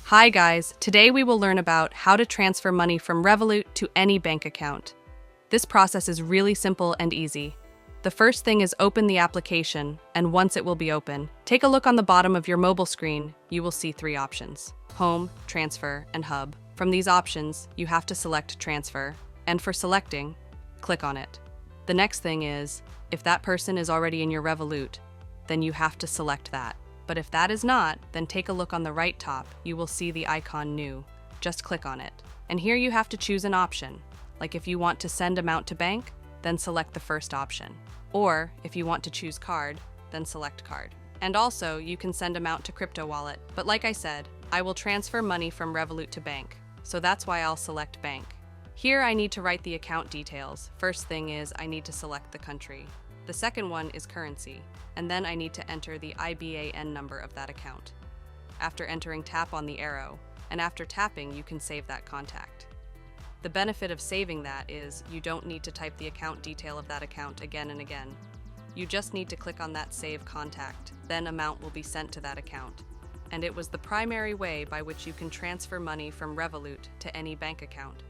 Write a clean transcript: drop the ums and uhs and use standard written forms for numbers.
Hi guys, today we will learn about how to transfer money from Revolut to any bank account. This process is really simple and easy. The first thing is open the application, and once it will be open, take a look on the bottom of your mobile screen. You will see three options: Home, Transfer, and Hub. From these options, you have to select Transfer, and for selecting, click on it. The next thing is, if that person is already in your Revolut, then you have to select that. But if that is not, then take a look on the right top. You will see the icon New. Just click on it. And here you have to choose an option. Like if you want to send amount to bank, then select the first option. Or if you want to choose card, then select card. And also, you can send amount to crypto wallet. But like I said, I will transfer money from Revolut to bank. So that's why I'll select bank. Here I need to write the account details. First thing is I need to select the country. The second one is currency, and then I need to enter the IBAN number of that account. After entering, tap on the arrow, and after tapping, you can save that contact. The benefit of saving that is you don't need to type the account detail of that account again and again. You just need to click on that Save Contact, then amount will be sent to that account. And it was the primary way by which you can transfer money from Revolut to any bank account.